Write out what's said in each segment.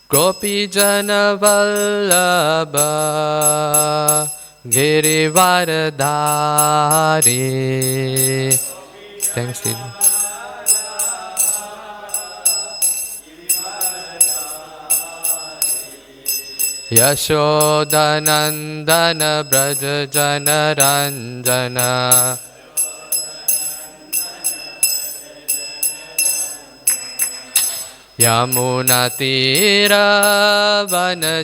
Gopi Jana Vallabha Girivardhari. Thanks, Didi. Yashodanandana Braja Jana Ranjana Yamuna Tira Vanachari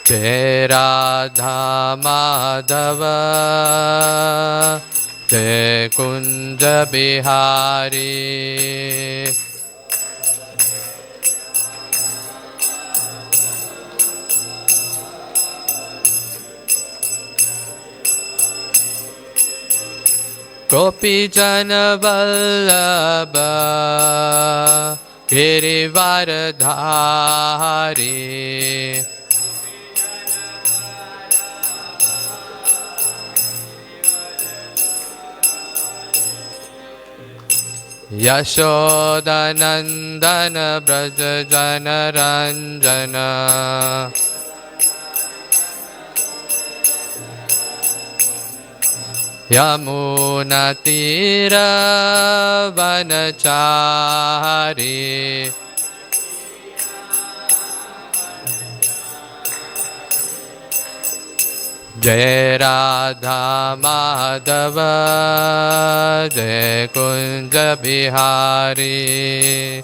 Jai Radha Madhava Jai Kunja Bihari Gopi Jana Vallabha Girivardhari Yashodanandana Braja Jana Ranjana Yamuna Tira Vanachari Jai Radha Madhava Jai Kunja Bihari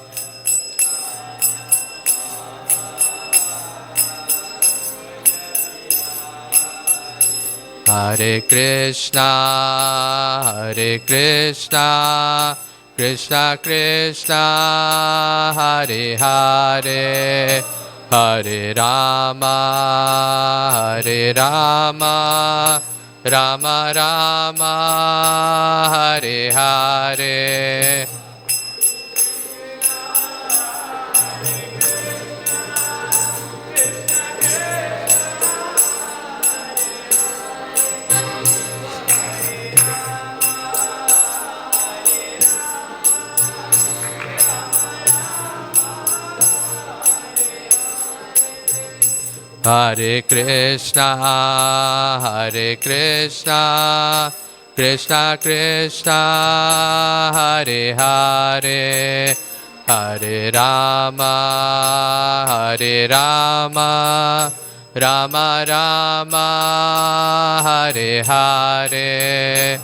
Hare Krishna Krishna Krishna Hare Hare Hare Rama Rama Rama Hare Hare Hare Krishna Krishna Krishna Hare Hare Hare Rama Rama Rama Hare Hare Hare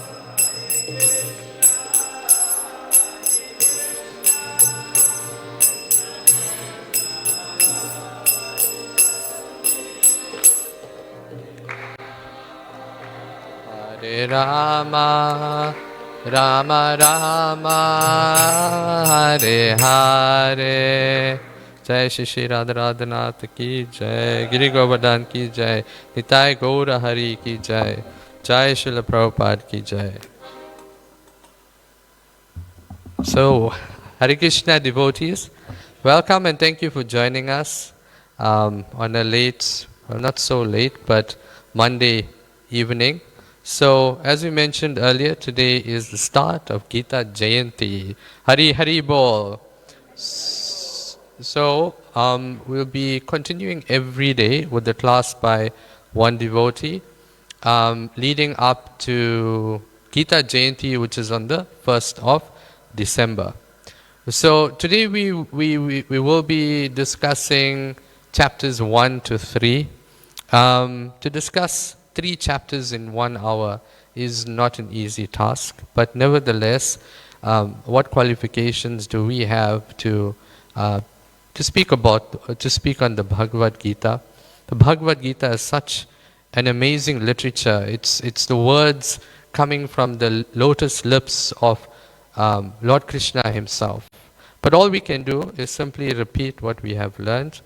Rama Rama Hare Hare. Jai Shri Radha Nath ki jai, Giri Govardhan ki jai, Nitai Gaura Hari ki jai, Jai Srila Prabhupada ki jai. So, Hare Krishna devotees, welcome and thank you for joining us on a late, well not so late, but Monday evening. So, as we mentioned earlier, today is the start of Gita Jayanti. Hari Hari Bol. So, we'll be continuing every day with the class by one devotee, leading up to Gita Jayanti, which is on the 1st of December. So, today we will be discussing chapters 1 to 3. To discuss 3 chapters in 1 hour is not an easy task, but nevertheless, what qualifications do we have to speak on the Bhagavad Gita? The Bhagavad Gita is such an amazing literature. It's the words coming from the lotus lips of Lord Krishna himself. But all we can do is simply repeat what we have learned,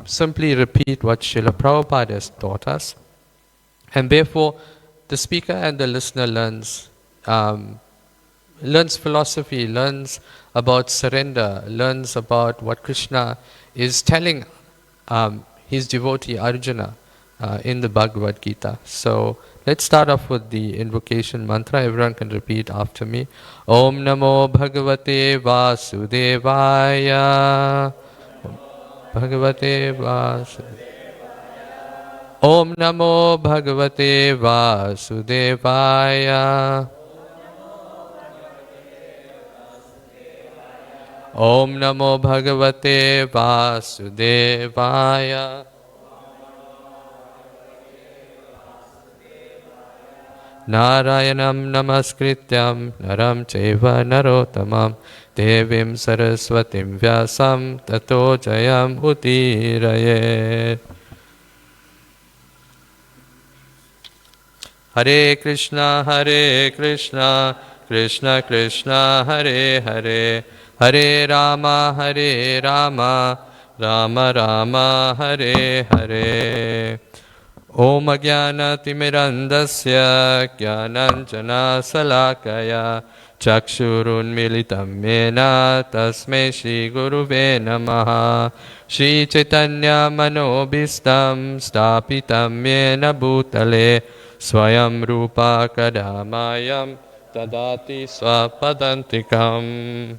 simply repeat what Srila Prabhupada has taught us. And therefore, the speaker and the listener learns philosophy, learns about surrender, learns about what Krishna is telling his devotee Arjuna in the Bhagavad Gita. So Let's start off with the invocation mantra. Everyone can repeat after me. Om Namo Bhagavate Vasudevaya. Bhagavate Vasudevaya. Om Namo Bhagavate Vasudevaya. Om Namo Bhagavate Vasudevaya. Narayanam Namaskrityam Naram Chaiva Narottamam Devim Saraswatim Vyasam Tato Jayam Utirayet. Hare Krishna, Krishna Krishna, Hare Hare, Hare Rama, Rama Rama, Hare Hare. Om Jnana Timirandasya Jnananjana Salakaya Chakshurun Militam Mena Tasmai Shri Guruve Namaha. Shri Chaitanya Manobhistam Stapitam Mena Bhutale Swayam Rupa Kadamayam Tadati Swapadantikam.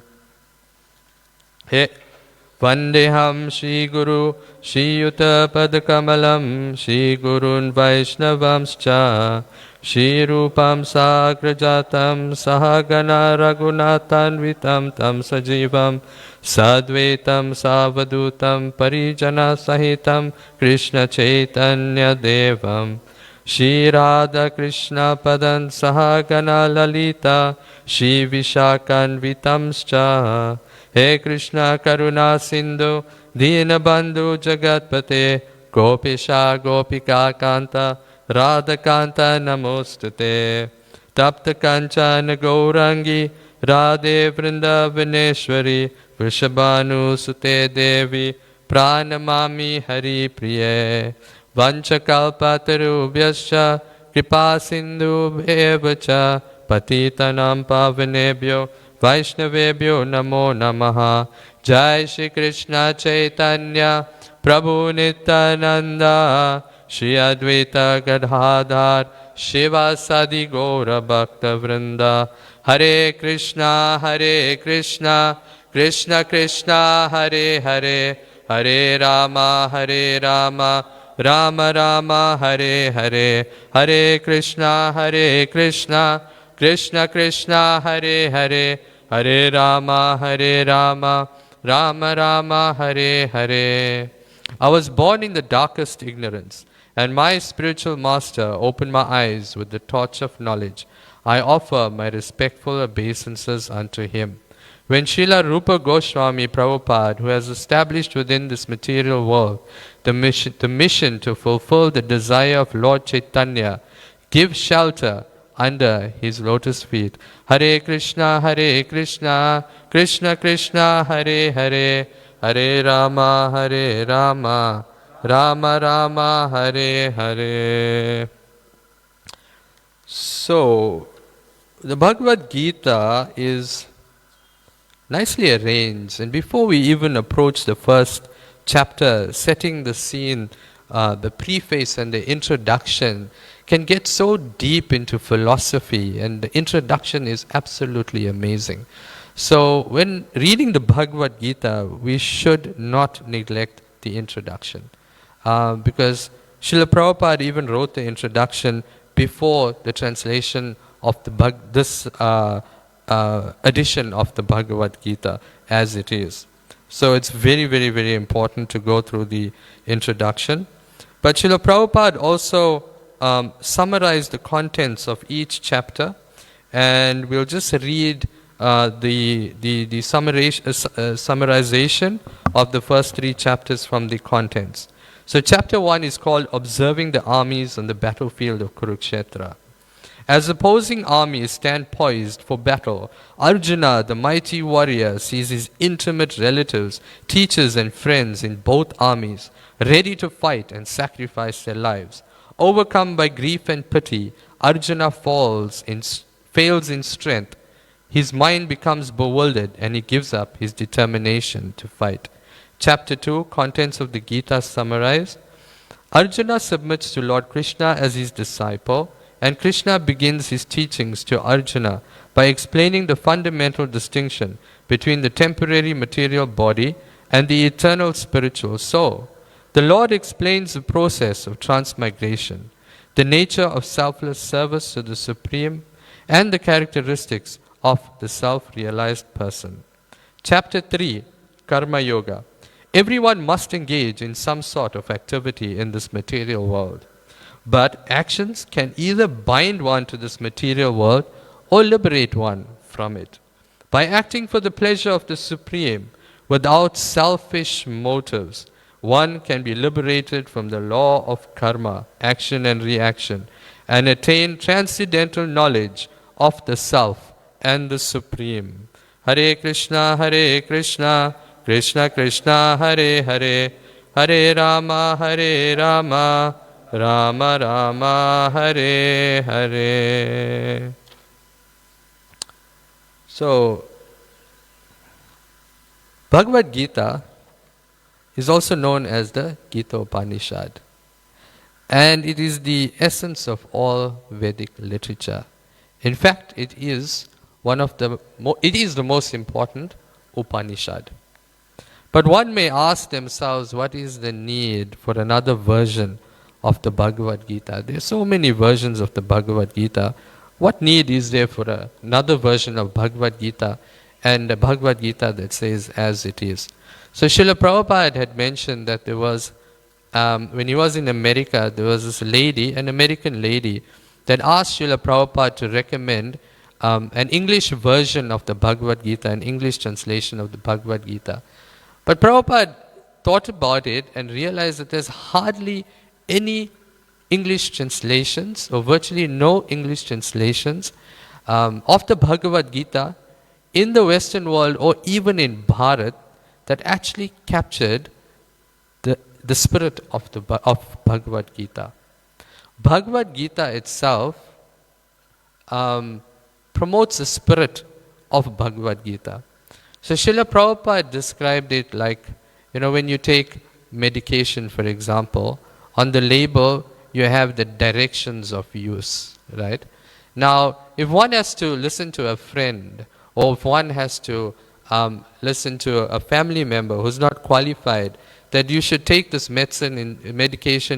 He Vandeham Shri Guru Shri Yuta Padakamalam Shri Gurun Vaishnavamscha Shri Rupam Sagrajatam Sahagana Raghunathanvitam Tam Sajivam Sadvaitam Savadutam Parijana Sahitam Krishna Chaitanya Devam Shri Radha Krishna Padan Sahagana Lalita Shri Vishakanvitamscha. He Krishna Karuna Sindhu Dinabandhu Jagatpate Gopisha Gopika Kanta Radha Kanta Namostute Tapta Kanchana Gaurangi Radhe Vrindavaneshwari Vrishabhanu Sute Devi Pranamami Hari Priye Vanchakalpatarubhyascha Kripa Sindhu Bhevacha Patitanam Pavanebhyo Vaishnavebhyo Namo Namaha. Jai Shri Krishna Chaitanya Prabhu Nityananda Shri Advaita Gadadhar Shivasadi Gaura Bhakta Vrinda. Hare Krishna Krishna Krishna Hare Hare, Hare Rama Rama Rama Hare Hare, Hare Krishna Krishna Krishna Hare Hare, Hare Rama Rama Rama Hare Hare. I was born in the darkest ignorance, and my spiritual master opened my eyes with the torch of knowledge. I offer my respectful obeisances unto him. When Srila Rupa Goswami Prabhupada, who has established within this material world the mission to fulfill the desire of Lord Chaitanya, give shelter under his lotus feet. Hare Krishna Krishna Krishna Hare Hare, Hare Rama Rama Rama Hare Hare. So, the Bhagavad Gita is nicely arranged, and before we even approach the first chapter, setting the scene, the preface and the introduction can get so deep into philosophy, and the introduction is absolutely amazing. So when reading the Bhagavad Gita, we should not neglect the introduction, because Srila Prabhupada even wrote the introduction before the translation of this edition of the Bhagavad Gita as it is. So it's very, very, very important to go through the introduction. But Srila Prabhupada also summarized the contents of each chapter, and we'll just read the summarization of the first three chapters from the contents. So chapter 1 is called Observing the Armies on the Battlefield of Kurukshetra. As opposing armies stand poised for battle, Arjuna, the mighty warrior, sees his intimate relatives, teachers and friends in both armies, ready to fight and sacrifice their lives. Overcome by grief and pity, Arjuna fails in strength. His mind becomes bewildered and he gives up his determination to fight. Chapter 2, contents of the Gita summarized. Arjuna submits to Lord Krishna as his disciple. and Krishna begins his teachings to Arjuna by explaining the fundamental distinction between the temporary material body and the eternal spiritual soul. The Lord explains the process of transmigration, the nature of selfless service to the Supreme, and the characteristics of the self-realized person. Chapter 3, Karma Yoga. Everyone must engage in some sort of activity in this material world. But actions can either bind one to this material world or liberate one from it. By acting for the pleasure of the Supreme, without selfish motives, one can be liberated from the law of karma, action and reaction, and attain transcendental knowledge of the Self and the Supreme. Hare Krishna, Krishna Krishna, Hare Hare, Hare Rama, Rama Rama, Hare Hare. So, Bhagavad Gita is also known as the Gita Upanishad, and it is the essence of all Vedic literature. In fact, it is the most important Upanishad. But one may ask themselves, what is the need for another version of the Bhagavad Gita? There are so many versions of the Bhagavad Gita. What need is there for another version of Bhagavad Gita and a Bhagavad Gita that says as it is? So Srila Prabhupada had mentioned that there was, when he was in America, there was this lady, an American lady, that asked Srila Prabhupada to recommend an English version of the Bhagavad Gita, an English translation of the Bhagavad Gita. But Prabhupada thought about it and realized that there's hardly any English translations, or virtually no English translations of the Bhagavad Gita in the Western world or even in Bharat that actually captured the spirit of Bhagavad Gita. Bhagavad Gita itself promotes the spirit of Bhagavad Gita. So Srila Prabhupada described it like, when you take medication, for example, on the label you have the directions of use, right? Now, if one has to listen to a friend, or if one has to listen to a family member who's not qualified, that you should take this medication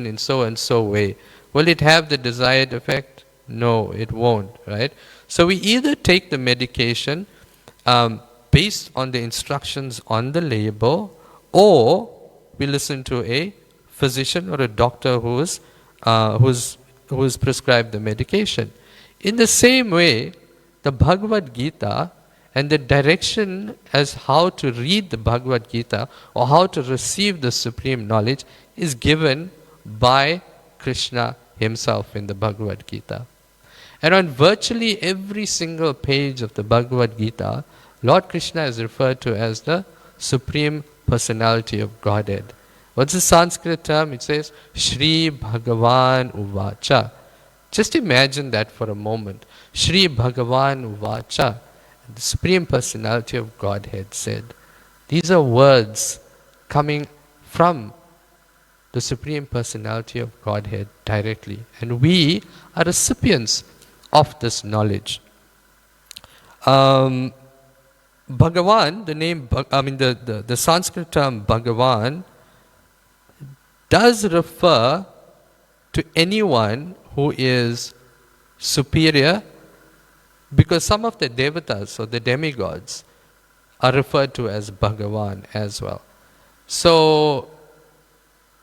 in so and so way, will it have the desired effect? No, it won't, right? So we either take the medication based on the instructions on the label, or we listen to a physician or a doctor who's prescribed the medication. In the same way, the Bhagavad Gita and the direction as how to read the Bhagavad Gita or how to receive the supreme knowledge is given by Krishna himself in the Bhagavad Gita. And on virtually every single page of the Bhagavad Gita, Lord Krishna is referred to as the Supreme Personality of Godhead. What's the Sanskrit term? It says, Shri Bhagavan Uvacha. Just imagine that for a moment. Shri Bhagavan Uvacha. The Supreme Personality of Godhead said. These are words coming from the Supreme Personality of Godhead directly. And we are recipients of this knowledge. Bhagavan, the Sanskrit term Bhagavan does refer to anyone who is superior, because some of the devatas or the demigods are referred to as Bhagavan as well. So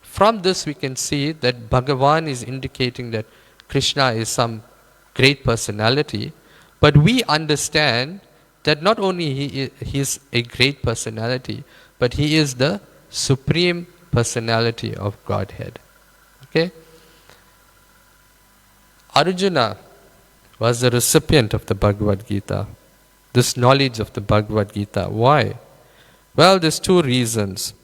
from this we can see that Bhagavan is indicating that Krishna is some great personality, but we understand that not only he is a great personality, but he is the Supreme Personality of Godhead. Okay? Arjuna was the recipient of the Bhagavad Gita, this knowledge of the Bhagavad Gita. Why? Well, there's two reasons.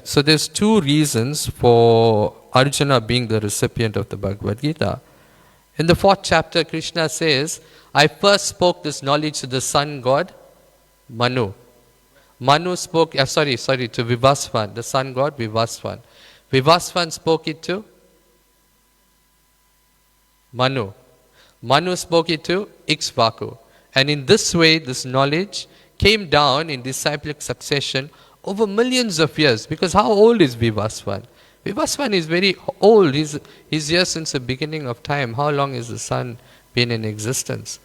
So there's two reasons for Arjuna being the recipient of the Bhagavad Gita. In the 4th chapter, Krishna says, I first spoke this knowledge to the sun god, Manu. Manu spoke, to Vivasvan, the sun god Vivasvan. Vivasvan spoke it to Manu. Manu spoke it to Ikshvaku. And in this way, this knowledge came down in disciplic succession over millions of years. Because how old is Vivasvan? Vivasvan is very old. He's here since the beginning of time. How long has the sun been in existence?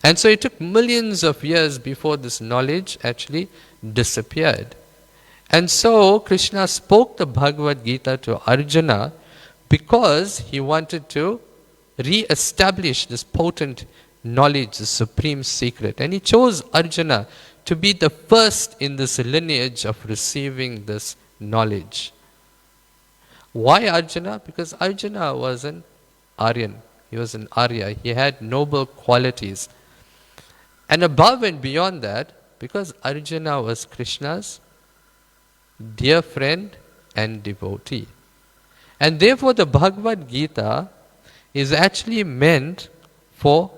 And so it took millions of years before this knowledge actually disappeared. And so Krishna spoke the Bhagavad Gita to Arjuna because he wanted to re-establish this potent knowledge, the supreme secret. And he chose Arjuna to be the first in this lineage of receiving this knowledge. Why Arjuna? Because Arjuna was an Aryan. He was an Arya. He had noble qualities. And above and beyond that, because Arjuna was Krishna's dear friend and devotee. And therefore the Bhagavad Gita is actually meant for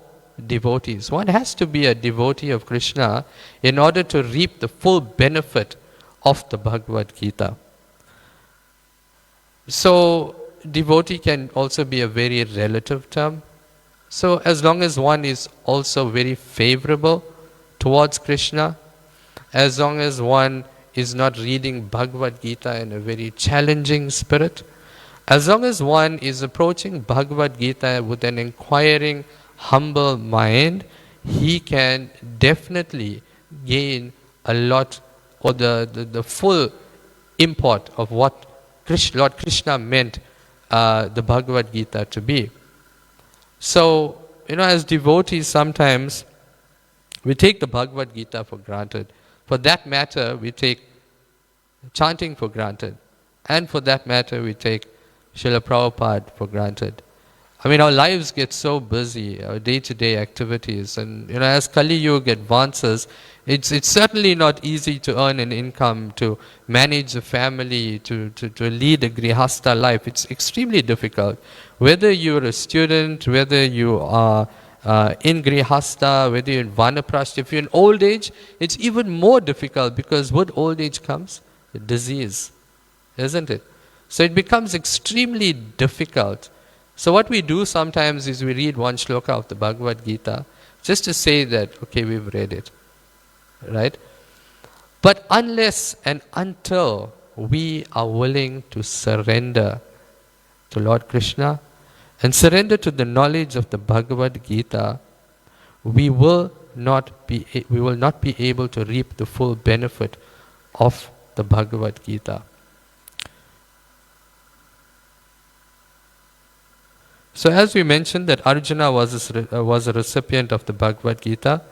devotees. One has to be a devotee of Krishna in order to reap the full benefit of the Bhagavad Gita. So, devotee can also be a very relative term. So, as long as one is also very favorable towards Krishna, as long as one is not reading Bhagavad Gita in a very challenging spirit, as long as one is approaching Bhagavad Gita with an inquiring, humble mind, he can definitely gain a lot, or the full import of what Lord Krishna meant the Bhagavad Gita to be. So, as devotees sometimes we take the Bhagavad Gita for granted. For that matter, we take chanting for granted. And for that matter, we take Srila Prabhupada for granted. Our lives get so busy, our day-to-day activities, and as Kali Yuga advances, it's certainly not easy to earn an income, to manage a family, to lead a grihastha life. It's extremely difficult. Whether you're a student, whether you are in grihastha, whether you're in vanaprastha, if you're in old age, it's even more difficult because with old age comes disease, isn't it? So it becomes extremely difficult. So what we do sometimes is we read one shloka of the Bhagavad Gita just to say that, okay, we've read it, right? But unless and until we are willing to surrender to Lord Krishna and surrender to the knowledge of the Bhagavad Gita, we will not be able to reap the full benefit of the Bhagavad Gita. So as we mentioned that Arjuna was a recipient of the Bhagavad Gita,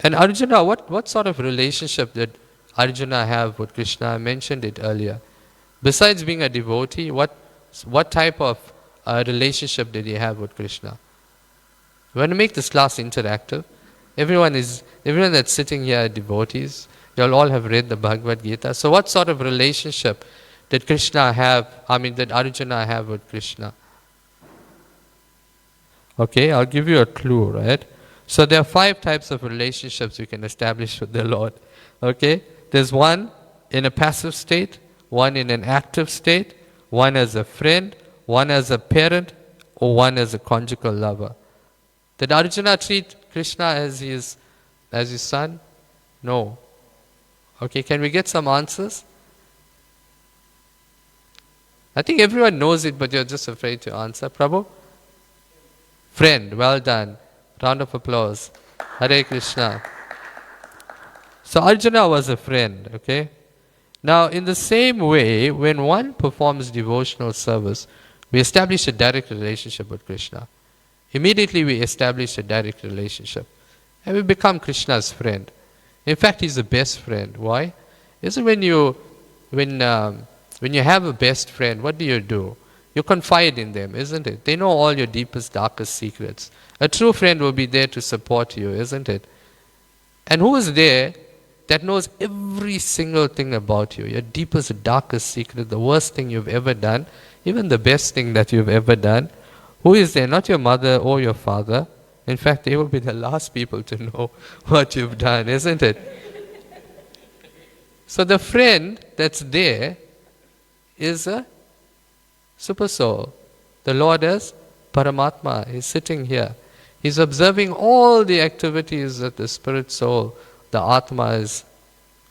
and Arjuna, what sort of relationship did Arjuna have with Krishna? I mentioned it earlier. Besides being a devotee, what type of relationship did he have with Krishna? We want to make this class interactive. Everyone that's sitting here are devotees. You'll all have read the Bhagavad Gita. So what sort of relationship did did Arjuna have with Krishna? Okay, I'll give you a clue, right? So there are 5 types of relationships you can establish with the Lord. Okay? There's one in a passive state, one in an active state, one as a friend, one as a parent, or one as a conjugal lover. Did Arjuna treat Krishna as his son? No. Okay, can we get some answers? I think everyone knows it, but you're just afraid to answer. Prabhu? Friend, well done. Round of applause. Hare Krishna. So Arjuna was a friend, okay? Now, in the same way, when one performs devotional service, we establish a direct relationship with Krishna. Immediately we establish a direct relationship. And we become Krishna's friend. In fact, he's the best friend. Why? Isn't when you have a best friend, what do? You confide in them, isn't it? They know all your deepest, darkest secrets. A true friend will be there to support you, isn't it? And who is there that knows every single thing about you? Your deepest, darkest secret, the worst thing you've ever done, even the best thing that you've ever done. Who is there? Not your mother or your father. In fact, they will be the last people to know what you've done, isn't it? So the friend that's there is a Super soul. The Lord is Paramatma. He's sitting here. He's observing all the activities that the spirit soul, the Atma, is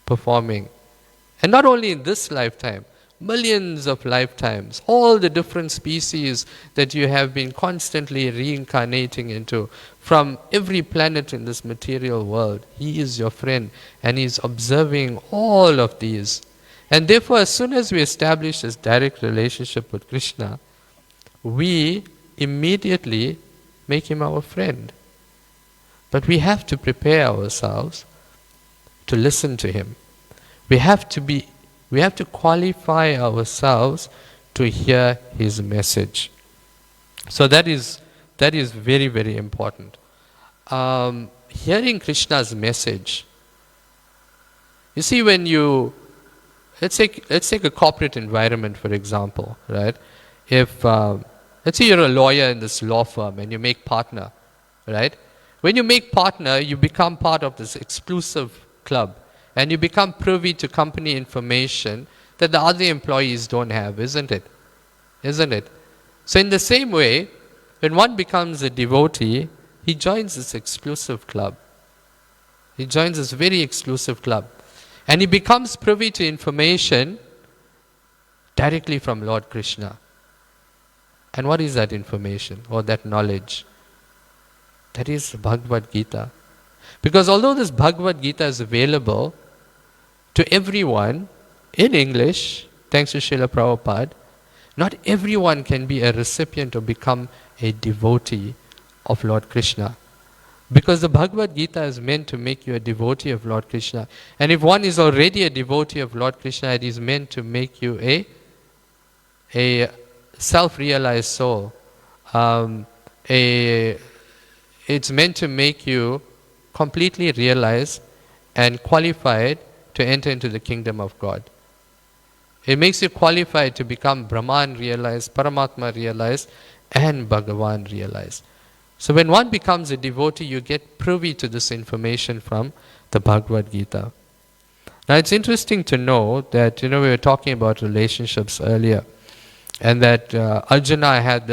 performing. And not only in this lifetime, millions of lifetimes, all the different species that you have been constantly reincarnating into, from every planet in this material world. He is your friend, and He's observing all of these. And therefore, as soon as we establish this direct relationship with Krishna, we immediately make Him our friend. But we have to prepare ourselves to listen to Him. We have to qualify ourselves to hear His message. So that is very, very important. Hearing Krishna's message. You see, when you let's take a corporate environment, for example, right? If let's say you're a lawyer in this law firm and you make partner, right? When you make partner, you become part of this exclusive club, and you become privy to company information that the other employees don't have, isn't it? Isn't it? So in the same way, when one becomes a devotee, he joins this exclusive club. He joins this very exclusive club. And he becomes privy to information directly from Lord Krishna. And what is that information or that knowledge? That is the Bhagavad Gita. Because although this Bhagavad Gita is available to everyone in English, thanks to Srila Prabhupada, not everyone can be a recipient or become a devotee of Lord Krishna. Because the Bhagavad Gita is meant to make you a devotee of Lord Krishna. And if one is already a devotee of Lord Krishna, it is meant to make you a self-realized soul. It's meant to make you completely realized and qualified to enter into the kingdom of God. It makes you qualified to become Brahman realized, Paramatma realized, and Bhagavan realized. So when one becomes a devotee, you get privy to this information from the Bhagavad Gita. Now it's interesting to know that, we were talking about relationships earlier, and that Arjuna had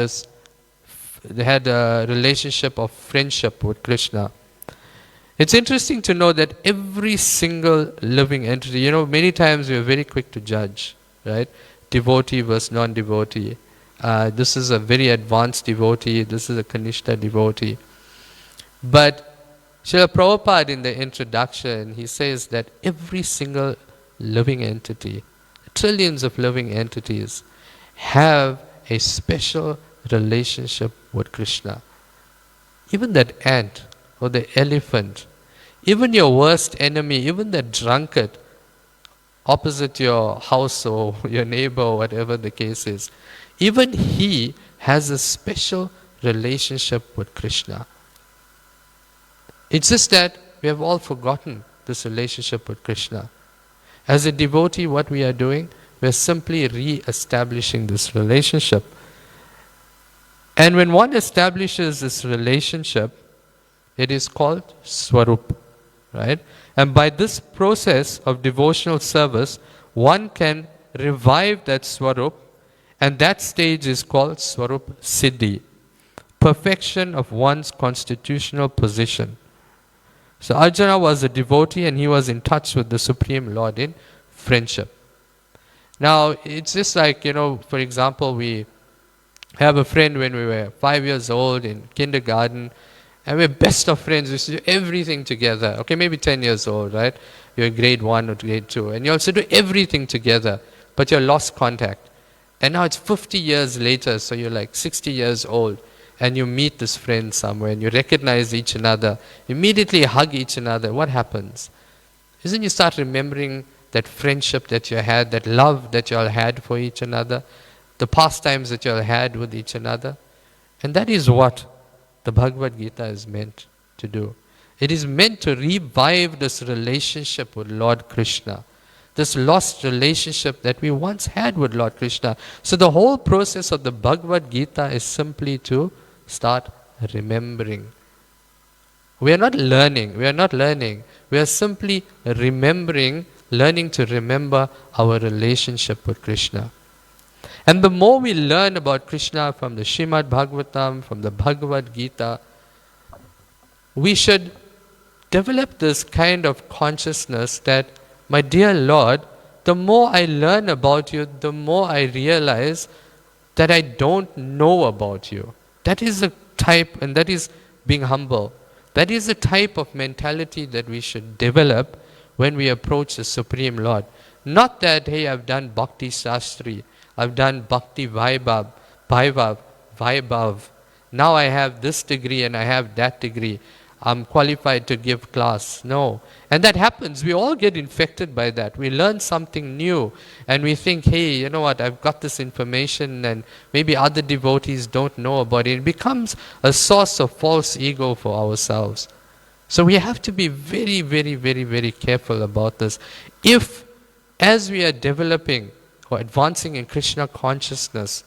a relationship of friendship with Krishna. It's interesting to know that every single living entity, many times we are very quick to judge, right? Devotee versus non-devotee. This is a very advanced devotee, this is a Kanishta devotee. But Srila Prabhupada in the introduction, he says that every single living entity, trillions of living entities, have a special relationship with Krishna. Even that ant or the elephant, even your worst enemy, even the drunkard opposite your house or your neighbor or whatever the case is, even he has a special relationship with Krishna. It's just that we have all forgotten this relationship with Krishna. As a devotee, what we are doing, we are simply re-establishing this relationship. And when one establishes this relationship, it is called Swarup, right? And by this process of devotional service, one can revive that Swarup, and that stage is called Swarup Siddhi, perfection of one's constitutional position. So Arjuna was a devotee and he was in touch with the Supreme Lord in friendship. Now, it's just like, for example, we have a friend when we were 5 years old in kindergarten, and we're best of friends. We used to do everything together. Okay, maybe 10 years old, right? You're in grade 1 or grade 2, and you also do everything together, but you're lost contact. And now it's 50 years later, so you're like 60 years old, and you meet this friend somewhere, and you recognize each other, immediately hug each other. What happens? Isn't you start remembering that friendship that you had, that love that you all had for each another, the pastimes that you all had with each another? And that is what the Bhagavad Gita is meant to do. It is meant to revive this relationship with Lord Krishna, this lost relationship that we once had with Lord Krishna. So the whole process of the Bhagavad Gita is simply to start remembering. We are not learning. We are simply remembering, learning to remember our relationship with Krishna. And the more we learn about Krishna from the Srimad Bhagavatam, from the Bhagavad Gita, we should develop this kind of consciousness that, my dear Lord, the more I learn about you, the more I realize that I don't know about you. That is the type, and that is being humble. That is the type of mentality that we should develop when we approach the Supreme Lord. Not that, hey, I've done Bhakti Shastri, I've done Bhakti Vaibhav. Now I have this degree and I have that degree. I'm qualified to give class. No. And that happens. We all get infected by that. We learn something new and we think, hey, you know what, I've got this information and maybe other devotees don't know about it. It becomes a source of false ego for ourselves. So we have to be very, very, very, very careful about this. If, as we are developing or advancing in Krishna consciousness,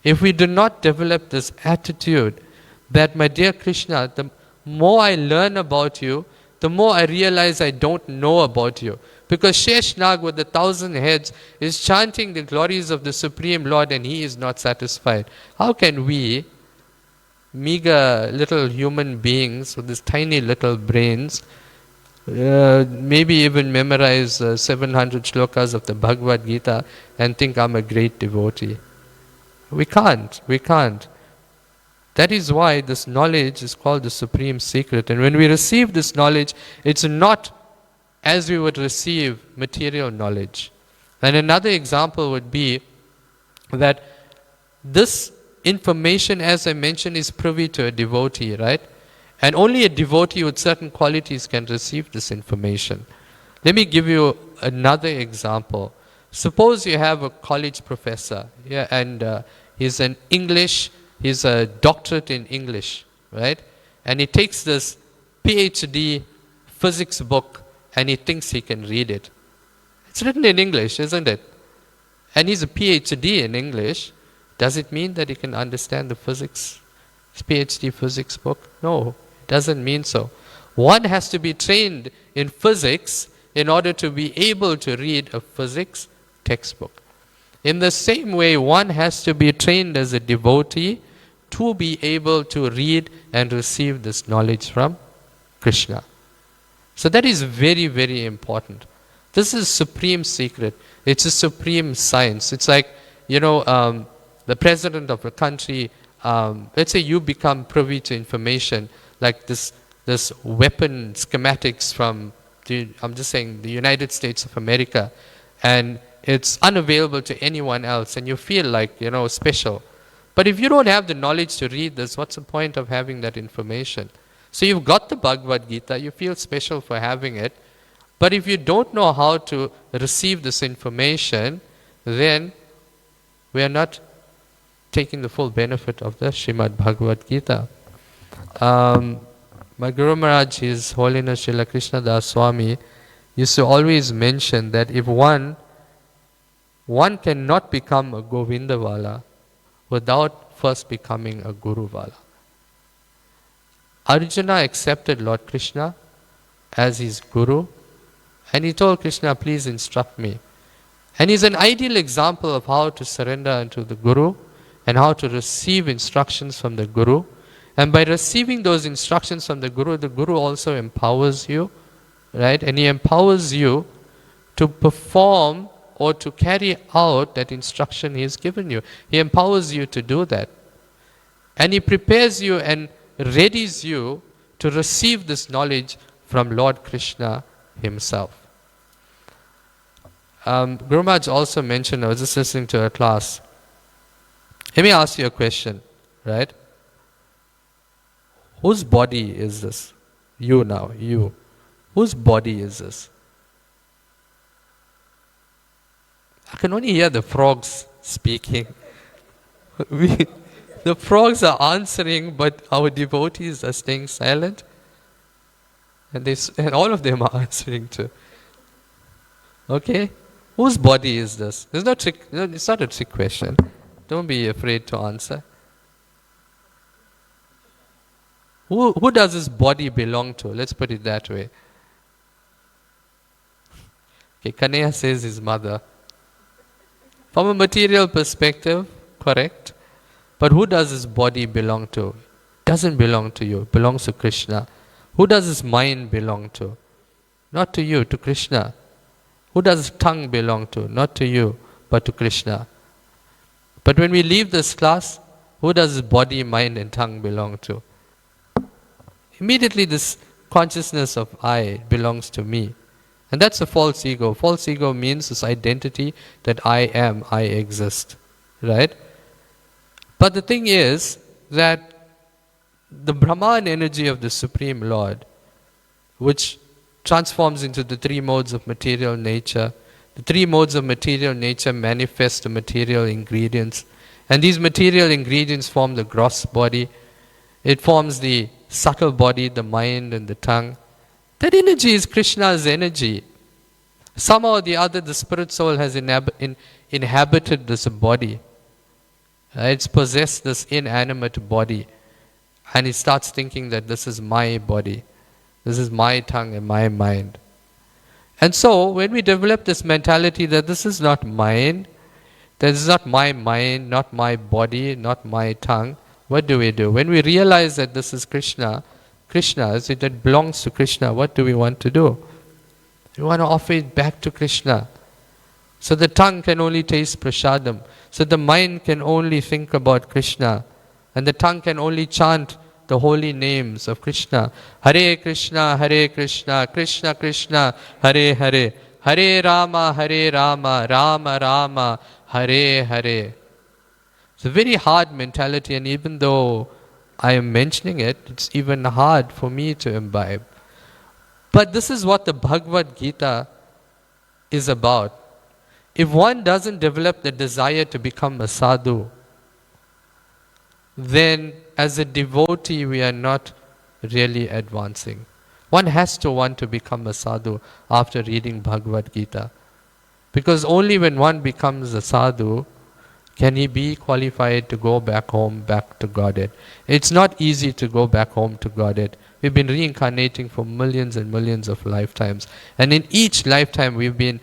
if we do not develop this attitude that, my dear Krishna, the more I learn about you, the more I realize I don't know about you. Because Sheshnag with 1,000 heads is chanting the glories of the Supreme Lord and he is not satisfied. How can we, meager little human beings with these tiny little brains, maybe even memorize 700 shlokas of the Bhagavad Gita and think I'm a great devotee? We can't. That is why this knowledge is called the supreme secret. And when we receive this knowledge, it's not as we would receive material knowledge. And another example would be that this information, as I mentioned, is privy to a devotee, right? And only a devotee with certain qualities can receive this information. Let me give you another example. Suppose you have a college professor, and he's an English. He's a doctorate in English, right? And he takes this PhD physics book and he thinks he can read it. It's written in English, isn't it? And he's a PhD in English. Does it mean that he can understand the physics, PhD physics book? No, it doesn't mean so. One has to be trained in physics in order to be able to read a physics textbook. In the same way, one has to be trained as a devotee to be able to read and receive this knowledge from Krishna. So that is very, very important. This is supreme secret. It's a supreme science. It's like, the president of a country, let's say you become privy to information like this weapon schematics from, I'm just saying, the United States of America, and it's unavailable to anyone else and you feel like, special. But if you don't have the knowledge to read this, what's the point of having that information? So you've got the Bhagavad Gita, you feel special for having it, but if you don't know how to receive this information, then we are not taking the full benefit of the Srimad Bhagavad Gita. My Guru Maharaj, His Holiness Srila Krishna Das Swami, used to always mention that if one cannot become a Govindavala without first becoming a Guruvala. Arjuna accepted Lord Krishna as his Guru and he told Krishna, please instruct me. And he's an ideal example of how to surrender unto the Guru and how to receive instructions from the Guru. And by receiving those instructions from the Guru also empowers you, right? And he empowers you to perform or to carry out that instruction he has given you. He empowers you to do that. And he prepares you and readies you to receive this knowledge from Lord Krishna himself. Guru Maharaj also mentioned, I was just listening to a class. Let me ask you a question, right? Whose body is this? You now, you. Whose body is this? I can only hear the frogs speaking. The frogs are answering, but our devotees are staying silent. And all of them are answering too. Okay? Whose body is this? It's not a trick question. Don't be afraid to answer. Who does this body belong to? Let's put it that way. Okay, Kanaya says his mother. From a material perspective, correct. But who does his body belong to? It doesn't belong to you. It belongs to Krishna. Who does his mind belong to? Not to you, to Krishna. Who does his tongue belong to? Not to you, but to Krishna. But when we leave this class, who does his body, mind and tongue belong to? Immediately this consciousness of I belongs to me. And that's a false ego. False ego means this identity that I am, I exist. Right? But the thing is that the Brahman energy of the Supreme Lord, which transforms into the three modes of material nature, the three modes of material nature manifest the material ingredients. And these material ingredients form the gross body. It forms the subtle body, the mind and the tongue. That energy is Krishna's energy. Somehow or the other, the spirit soul has inhabited this body. It's possessed this inanimate body. And it starts thinking that this is my body. This is my tongue and my mind. And so, when we develop this mentality that this is not mine, this is not my mind, not my body, not my tongue, what do? When we realize that this is Krishna's, it belongs to Krishna, what do we want to do? We want to offer it back to Krishna. So the tongue can only taste prasadam. So the mind can only think about Krishna. And the tongue can only chant the holy names of Krishna. Hare Krishna, Krishna Krishna, Hare Hare. Hare Rama, Rama Rama, Hare Hare. It's a very hard mentality, and even though I am mentioning it, it's even hard for me to imbibe. But this is what the Bhagavad Gita is about. If one doesn't develop the desire to become a sadhu, then as a devotee we are not really advancing. One has to want to become a sadhu after reading Bhagavad Gita. Because only when one becomes a sadhu can he be qualified to go back home, back to Godhead. It's not easy to go back home to Godhead. We've been reincarnating for millions and millions of lifetimes. And in each lifetime we've been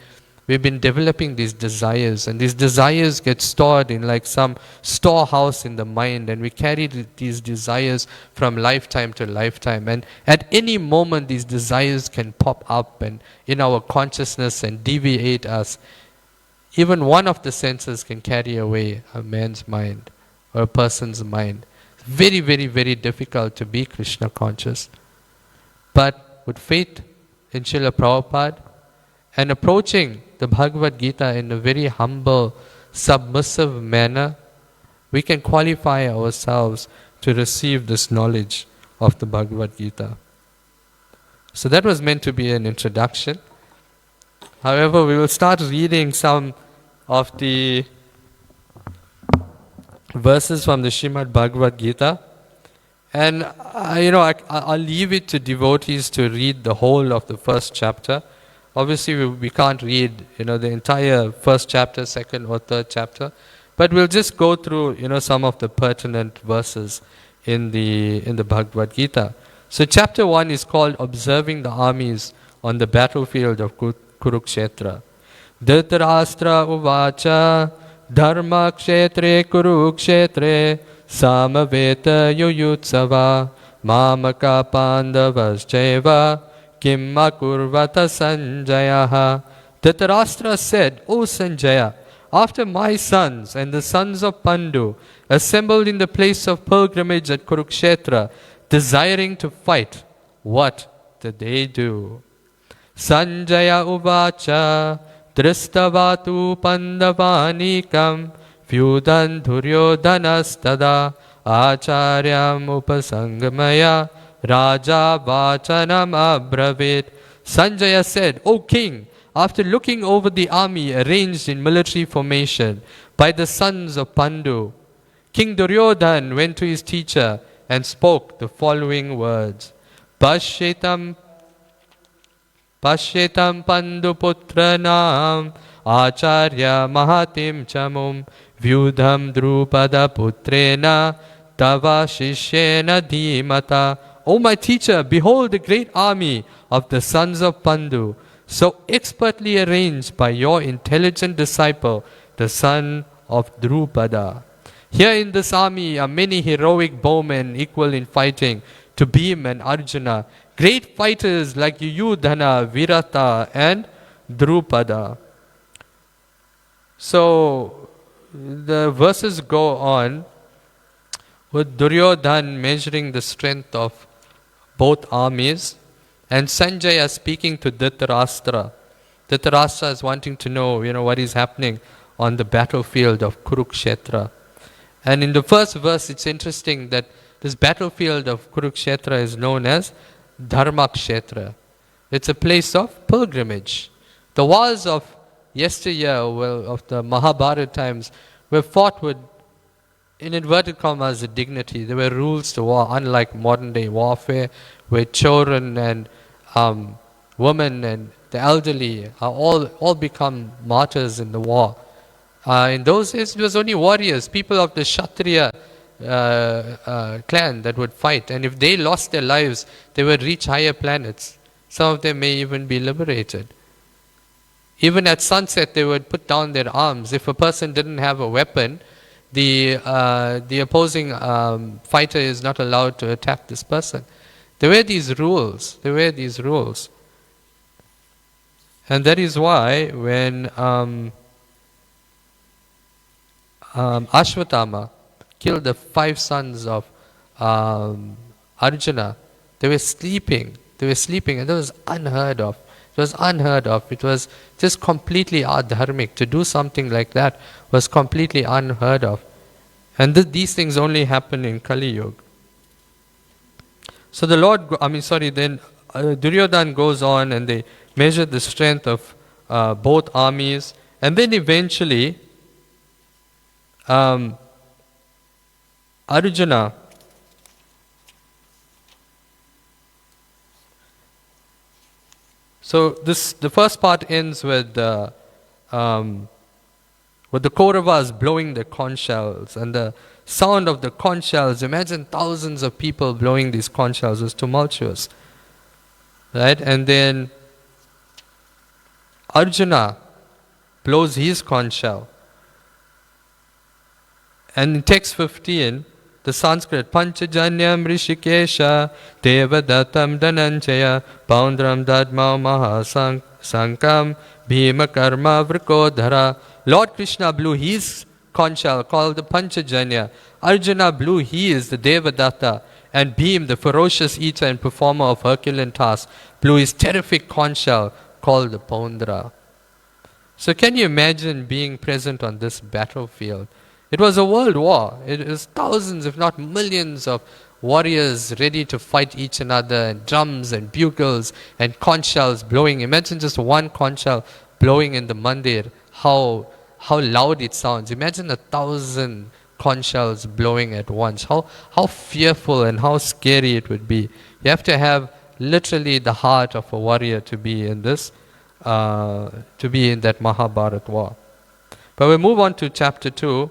developing these desires, and these desires get stored in like some storehouse in the mind, and we carry these desires from lifetime to lifetime, and at any moment these desires can pop up and in our consciousness and deviate us. Even one of the senses can carry away a man's mind or a person's mind. Very, very, very difficult to be Krishna conscious. But with faith in Srila Prabhupada and approaching the Bhagavad Gita in a very humble, submissive manner, we can qualify ourselves to receive this knowledge of the Bhagavad Gita. So that was meant to be an introduction. However, we will start reading some of the verses from the Srimad Bhagavad Gita. And I'll leave it to devotees to read the whole of the first chapter. Obviously, we can't read, the entire first chapter, second or third chapter, but we'll just go through, some of the pertinent verses in the Bhagavad Gita. So, chapter 1 is called "Observing the Armies on the Battlefield of Kurukshetra." Dhritarashtra uvacha dharma kshetre kurukshetre samaveta yuyutsava mamaka pandavascheva Kim akurvata Sanjaya. Dhritarashtra said, O Sanjaya, after my sons and the sons of Pandu assembled in the place of pilgrimage at Kurukshetra, desiring to fight, what did they do? Sanjaya uvacha dristavatu pandavanikam vyudan duryodhanastada acharyam upasangamaya Raja Vachanam Abravit. Sanjaya said, O king, after looking over the army arranged in military formation by the sons of Pandu, King Duryodhan went to his teacher and spoke the following words. Pashyetam Pandu Putranam Acharya Mahatim Chamum Vyudham Drupada Putrena Tava Shishyena Dhimata. O my teacher, behold the great army of the sons of Pandu, so expertly arranged by your intelligent disciple, the son of Drupada. Here in this army are many heroic bowmen equal in fighting to Bhim and Arjuna, great fighters like Yuyudhana, Virata and Drupada. So the verses go on with Duryodhan measuring the strength of both armies and Sanjaya speaking to Dhritarashtra. Dhritarashtra is wanting to know, what is happening on the battlefield of Kurukshetra. And in the first verse, it's interesting that this battlefield of Kurukshetra is known as Dharmakshetra. It's a place of pilgrimage. The wars of yesteryear, of the Mahabharata times, were fought with, in inverted commas, dignity. There were rules to war, unlike modern day warfare, where children and women and the elderly are all become martyrs in the war. In those days, it was only warriors, people of the Kshatriya clan that would fight. And if they lost their lives, they would reach higher planets. Some of them may even be liberated. Even at sunset, they would put down their arms. If a person didn't have a weapon, the opposing fighter is not allowed to attack this person. There were these rules. And that is why when Ashwatthama killed the 5 sons of Arjuna, they were sleeping, and that was unheard of. It was just completely adharmic. To do something like that was completely unheard of. And these things only happen in Kali Yuga. So then Duryodhan goes on and they measure the strength of both armies. And then eventually Arjuna so the first part ends with the Kauravas blowing the conch shells, and the sound of the conch shells, imagine thousands of people blowing these conch shells, was tumultuous, right? And then Arjuna blows his conch shell. And in text 15, the Sanskrit, Panchajanyam Rishikesha Devadatam Dhananjaya Paundram Dadmau Mahasankam Bhima Karma Vrikodhara. Lord Krishna blew his conch shell called the Panchajanya. Arjuna blew his, the Devadatta. And Bhim, the ferocious eater and performer of Herculean tasks, blew his terrific conch shell called the Paundra. So can you imagine being present on this battlefield? It was a world war. It was thousands, if not millions, of warriors ready to fight each another, and drums and bugles and conch shells blowing. Imagine just one conch shell blowing in the mandir, how loud it sounds. Imagine 1,000 conch shells blowing at once. How fearful and how scary it would be. You have to have literally the heart of a warrior to be in this, to be in that Mahabharata war. But we move on to chapter 2.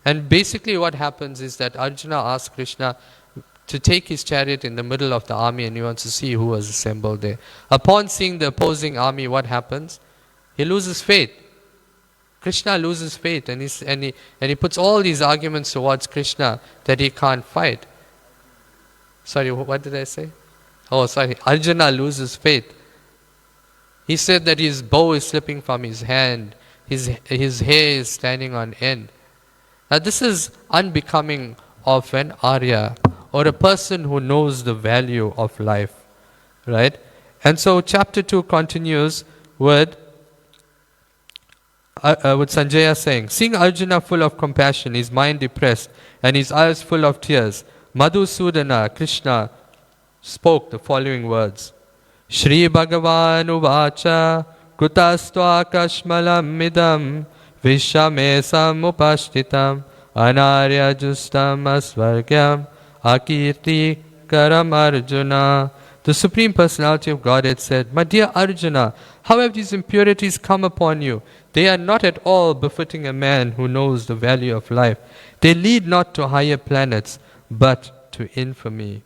And basically what happens is that Arjuna asks Krishna to take his chariot in the middle of the army, and he wants to see who was assembled there. Upon seeing the opposing army, what happens? He loses faith. Krishna loses faith, and he puts all these arguments towards Krishna that he can't fight. Sorry, what did I say? Arjuna loses faith. He said that his bow is slipping from his hand, his hair is standing on end. Now this is unbecoming of an Arya, or a person who knows the value of life, right? And so chapter 2 continues with Sanjaya saying, seeing Arjuna full of compassion, his mind depressed, and his eyes full of tears, Madhusudana, Krishna, spoke the following words. Shri Bhagavan Uvacha Kutastva Kashmalam Midam Vishame Samupashtitam Anarya Justam Asvargyam Akirti Karam Arjuna. The Supreme Personality of Godhead said, my dear Arjuna, how have these impurities come upon you? They are not at all befitting a man who knows the value of life. They lead not to higher planets, but to infamy.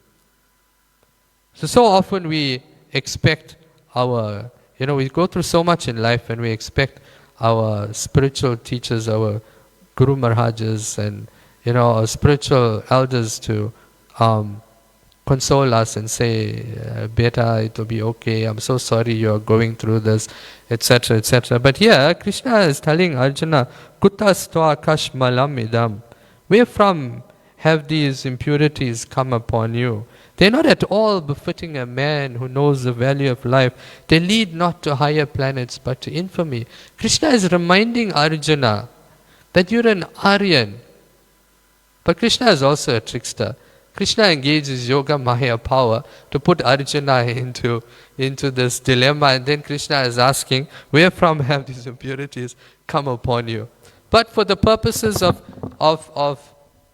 So often we expect we go through so much in life, and we expect our spiritual teachers, our Guru Maharajas, and our spiritual elders to console us and say, "Beta, it will be okay. I'm so sorry you are going through this," etc., etc. But here, Krishna is telling Arjuna, "Kutastva kashmalam idam." Where from have these impurities come upon you? They're not at all befitting a man who knows the value of life. They lead not to higher planets but to infamy. Krishna is reminding Arjuna that you're an Aryan. But Krishna is also a trickster. Krishna engages Yoga Maya power to put Arjuna into this dilemma, and then Krishna is asking, where from have these impurities come upon you? But for the purposes of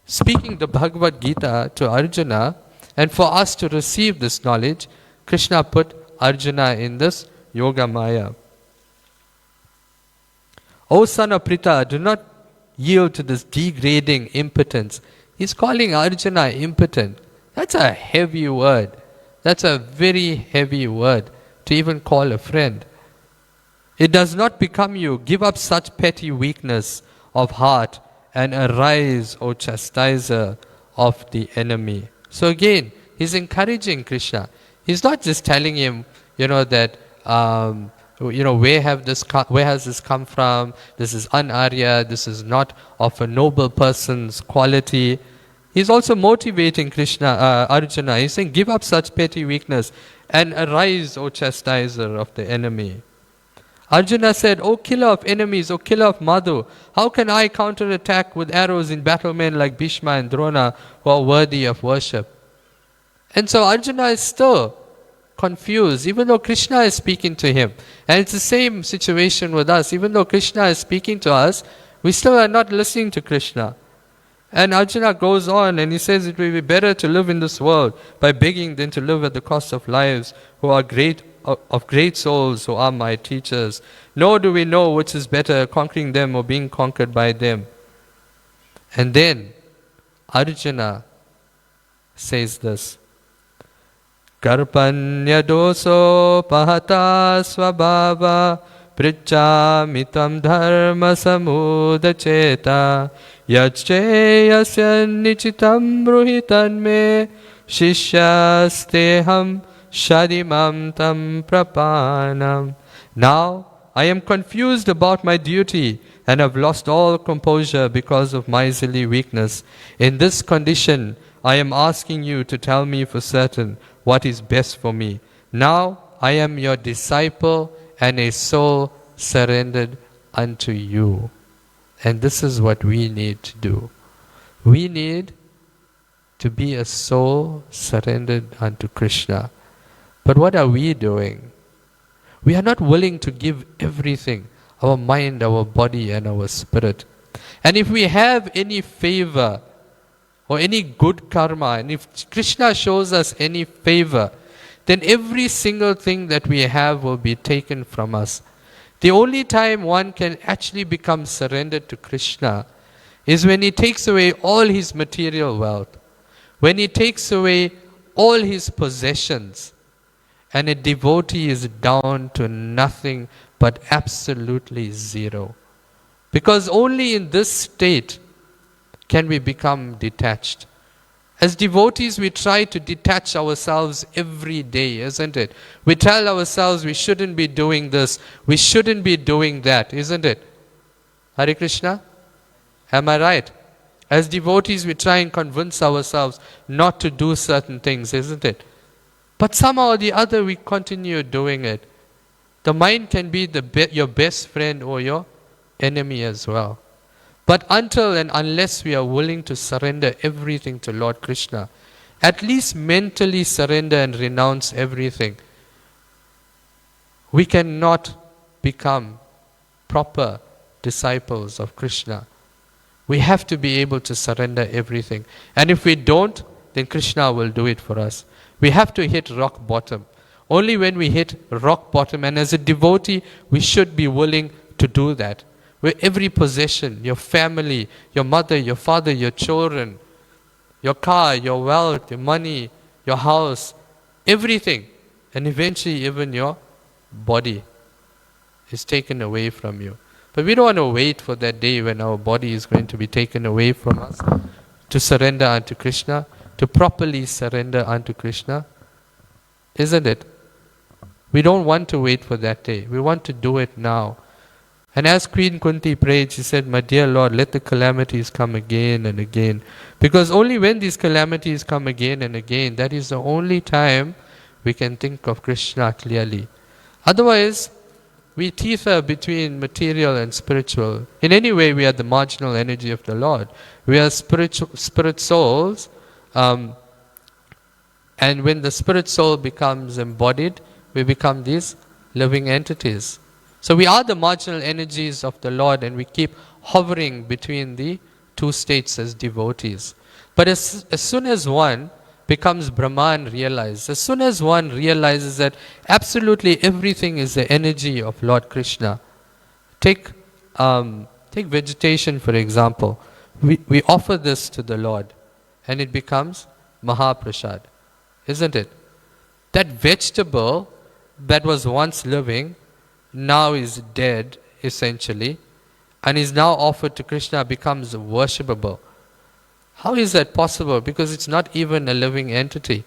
speaking the Bhagavad Gita to Arjuna, and for us to receive this knowledge, Krishna put Arjuna in this Yoga Maya. O son of Pritha, do not yield to this degrading impotence. He's calling Arjuna impotent. That's a heavy word. That's a very heavy word to even call a friend. It does not become you. Give up such petty weakness of heart and arise, O chastiser of the enemy. So again, he's encouraging Krishna. He's not just telling him, that, where has this come from? This is un-Arya. This is not of a noble person's quality. He's also motivating Arjuna. He's saying, give up such petty weakness and arise, O chastiser of the enemy. Arjuna said, O killer of enemies, O killer of Madhu, how can I counterattack with arrows in battle men like Bhishma and Drona who are worthy of worship? And so Arjuna is still confused, even though Krishna is speaking to him. And it's the same situation with us. Even though Krishna is speaking to us, we still are not listening to Krishna. And Arjuna goes on and he says it will be better to live in this world by begging than to live at the cost of lives who are of great souls who are my teachers. Nor do we know which is better, conquering them or being conquered by them. And then Arjuna says this, Karpanya doso pahata swabhava prichamitam dharma samudacheta yacheyasya nichitam bruhitan me shishyasteham shadimam tam prapanam. Now I am confused about my duty and have lost all composure because of miserly weakness. In this condition, I am asking you to tell me for certain what is best for me. Now I am your disciple and a soul surrendered unto you. And this is what we need to do. We need to be a soul surrendered unto Krishna. But what are we doing? We are not willing to give everything, our mind, our body, and our spirit. And if we have any favor or any good karma, and if Krishna shows us any favor, then every single thing that we have will be taken from us. The only time one can actually become surrendered to Krishna is when he takes away all his material wealth, when he takes away all his possessions, and a devotee is down to nothing but absolutely zero. Because only in this state can we become detached. As devotees, we try to detach ourselves every day, isn't it? We tell ourselves we shouldn't be doing this, we shouldn't be doing that, isn't it? Hare Krishna? Am I right? As devotees, we try and convince ourselves not to do certain things, isn't it? But somehow or the other, we continue doing it. The mind can be your best friend or your enemy as well. But until and unless we are willing to surrender everything to Lord Krishna, at least mentally surrender and renounce everything, we cannot become proper disciples of Krishna. We have to be able to surrender everything. And if we don't, then Krishna will do it for us. We have to hit rock bottom. Only when we hit rock bottom, and as a devotee, we should be willing to do that. Where every possession, your family, your mother, your father, your children, your car, your wealth, your money, your house, everything, and eventually even your body is taken away from you. But we don't want to wait for that day when our body is going to be taken away from us to surrender unto Krishna, to properly surrender unto Krishna. Isn't it? We don't want to wait for that day. We want to do it now. And as Queen Kunti prayed, she said, "My dear Lord, let the calamities come again and again." Because only when these calamities come again and again, that is the only time we can think of Krishna clearly. Otherwise, we teeter between material and spiritual. In any way, we are the marginal energy of the Lord. We are spirit souls. And when the spirit soul becomes embodied, we become these living entities. So we are the marginal energies of the Lord, and we keep hovering between the two states as devotees. But as soon as one becomes Brahman realized, as soon as one realizes that absolutely everything is the energy of Lord Krishna. Take vegetation for example. We offer this to the Lord and it becomes Mahaprasad, isn't it? That vegetable that was once living now is dead essentially and is now offered to Krishna, becomes worshipable. How is that possible? Because it's not even a living entity.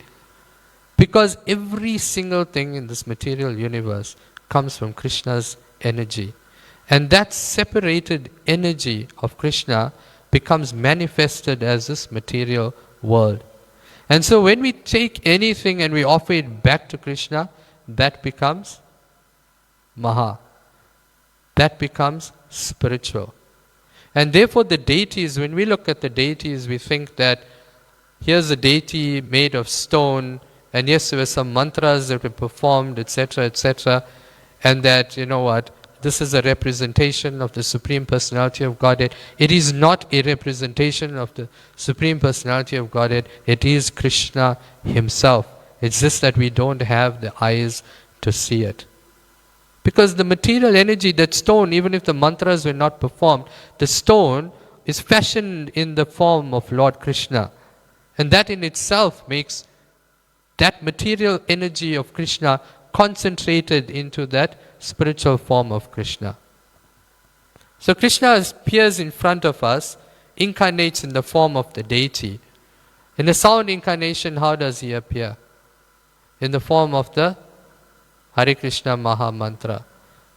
Because every single thing in this material universe comes from Krishna's energy. And that separated energy of Krishna becomes manifested as this material world. And so when we take anything and we offer it back to Krishna, that becomes Maha. That becomes spiritual. And therefore the deities, when we look at the deities, we think that here's a deity made of stone, and yes, there were some mantras that were performed, etc., and that, you know what, this is a representation of the Supreme Personality of Godhead. It is not a representation of the Supreme Personality of Godhead. It is Krishna Himself. It's just that we don't have the eyes to see it. Because the material energy, that stone, even if the mantras were not performed, the stone is fashioned in the form of Lord Krishna. And that in itself makes that material energy of Krishna concentrated into that spiritual form of Krishna. So Krishna appears in front of us, incarnates in the form of the deity. In the sound incarnation, how does He appear? In the form of the Hare Krishna Maha Mantra.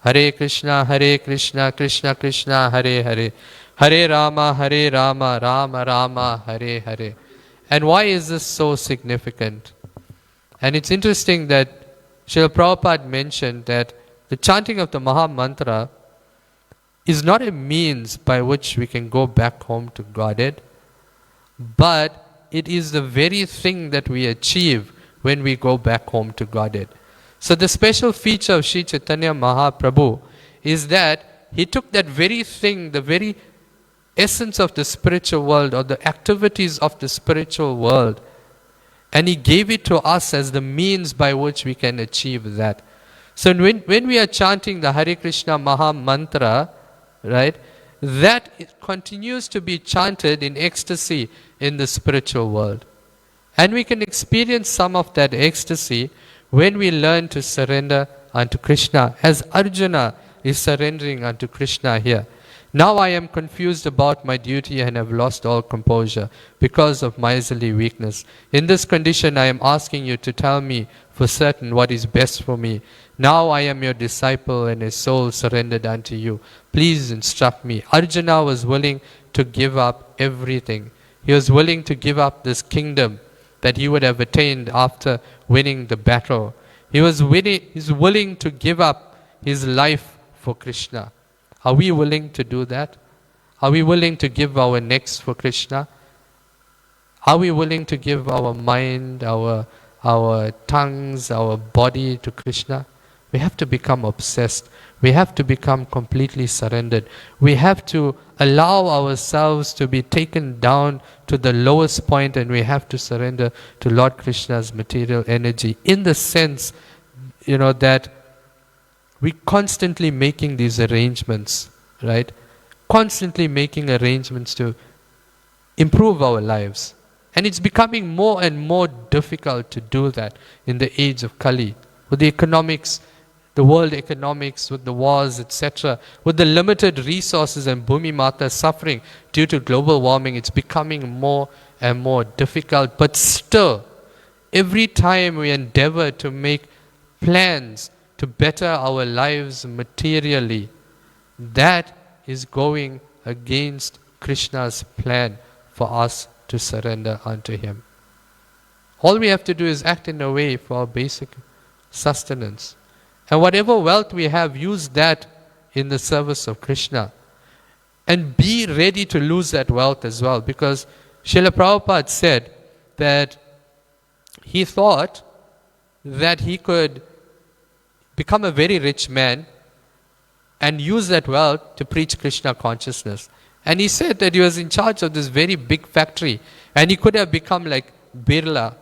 Hare Krishna, Krishna Krishna, Hare Hare. Hare Rama, Rama Rama, Hare Hare. And why is this so significant? And it's interesting that Srila Prabhupada mentioned that the chanting of the Maha Mantra is not a means by which we can go back home to Godhead, but it is the very thing that we achieve when we go back home to Godhead. So the special feature of Sri Chaitanya Mahaprabhu is that he took that very thing, the very essence of the spiritual world or the activities of the spiritual world, and he gave it to us as the means by which we can achieve that. So when we are chanting the Hare Krishna Maha Mantra, right, that continues to be chanted in ecstasy in the spiritual world. And we can experience some of that ecstasy when we learn to surrender unto Krishna, as Arjuna is surrendering unto Krishna here. Now I am confused about my duty and have lost all composure because of miserly weakness. In this condition I am asking you to tell me for certain what is best for me. Now I am your disciple and a soul surrendered unto you. Please instruct me. Arjuna was willing to give up everything. He was willing to give up this kingdom that he would have attained after winning the battle. He's willing to give up his life for Krishna. Are we willing to do that? Are we willing to give our necks for Krishna? Are we willing to give our mind, our tongues, our body to Krishna? We have to become obsessed. We have to become completely surrendered. We have to allow ourselves to be taken down to the lowest point, and we have to surrender to Lord Krishna's material energy, in the sense, that we constantly making these arrangements, right? Constantly making arrangements to improve our lives. And it's becoming more and more difficult to do that in the age of Kali, with the economics the world economics, with the wars, etc., with the limited resources and Bhumi Mata suffering due to global warming, it's becoming more and more difficult. But still, every time we endeavor to make plans to better our lives materially, that is going against Krishna's plan for us to surrender unto Him. All we have to do is act in a way for our basic sustenance. And whatever wealth we have, use that in the service of Krishna. And be ready to lose that wealth as well. Because Srila Prabhupada said that he thought that he could become a very rich man and use that wealth to preach Krishna consciousness. And he said that he was in charge of this very big factory. And he could have become like Birla.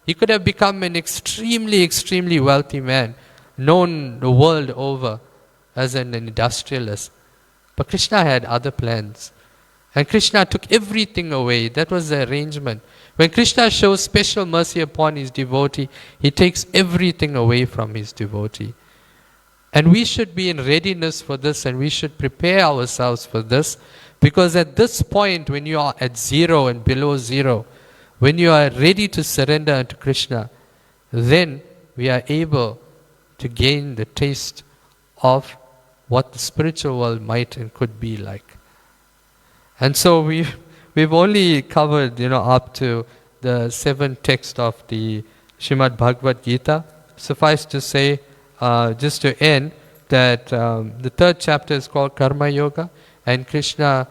He could have become an extremely, extremely wealthy man, known the world over as an industrialist. But Krishna had other plans. And Krishna took everything away. That was the arrangement. When Krishna shows special mercy upon his devotee, he takes everything away from his devotee. And we should be in readiness for this, and we should prepare ourselves for this, because at this point, when you are at zero and below zero, when you are ready to surrender unto Krishna, then we are able to gain the taste of what the spiritual world might and could be like. And so we've only covered, up to the 7th text of the Srimad Bhagavad Gita. Suffice to say, just to end, that the 3rd chapter is called Karma Yoga, and Krishna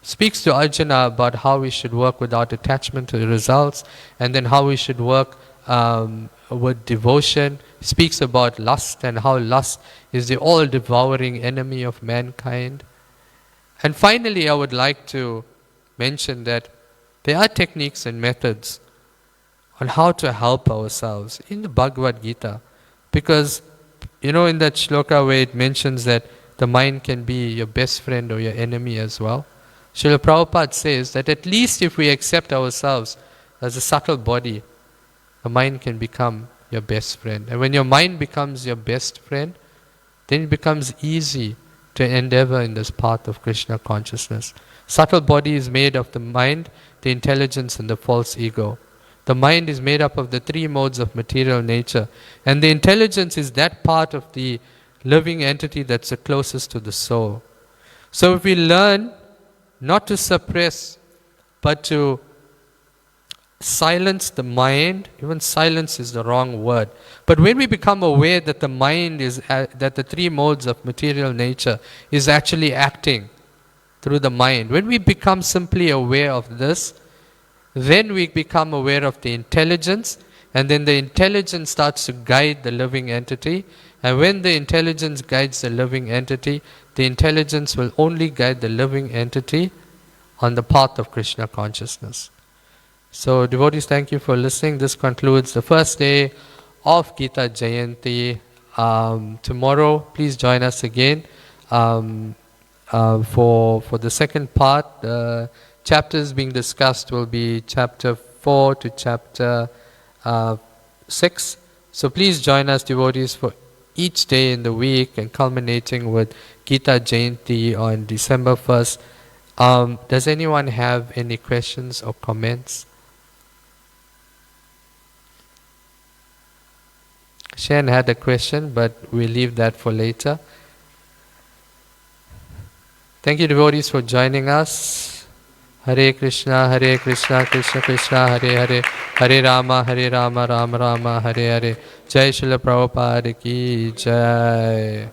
speaks to Arjuna about how we should work without attachment to the results, and then how we should work with devotion. Speaks about lust and how lust is the all-devouring enemy of mankind. And finally, I would like to mention that there are techniques and methods on how to help ourselves in the Bhagavad Gita. Because, in that shloka where it mentions that the mind can be your best friend or your enemy as well, Srila Prabhupada says that at least if we accept ourselves as a subtle body, the mind can become your best friend. And when your mind becomes your best friend, then it becomes easy to endeavor in this path of Krishna consciousness. Subtle body is made of the mind, the intelligence, and the false ego. The mind is made up of the 3 modes of material nature. And the intelligence is that part of the living entity that's the closest to the soul. So if we learn not to suppress, but to silence the mind, even silence is the wrong word. But when we become aware that the mind is, that the 3 modes of material nature is actually acting through the mind, when we become simply aware of this, then we become aware of the intelligence, and then the intelligence starts to guide the living entity. And when the intelligence guides the living entity, the intelligence will only guide the living entity on the path of Krishna consciousness. So devotees, thank you for listening. This concludes the first day of Gita Jayanti. Tomorrow, please join us again for the second part. The chapters being discussed will be chapter 4 to chapter 6. So please join us, devotees, for each day in the week, and culminating with Gita Jayanti on December 1st. Does anyone have any questions or comments? Shan had a question, but we'll leave that for later. Thank you, devotees, for joining us. Hare Krishna, Krishna Krishna, Hare Hare, Hare Rama, Rama Rama, Hare Hare. Jai Srila Prabhupada ki Jai.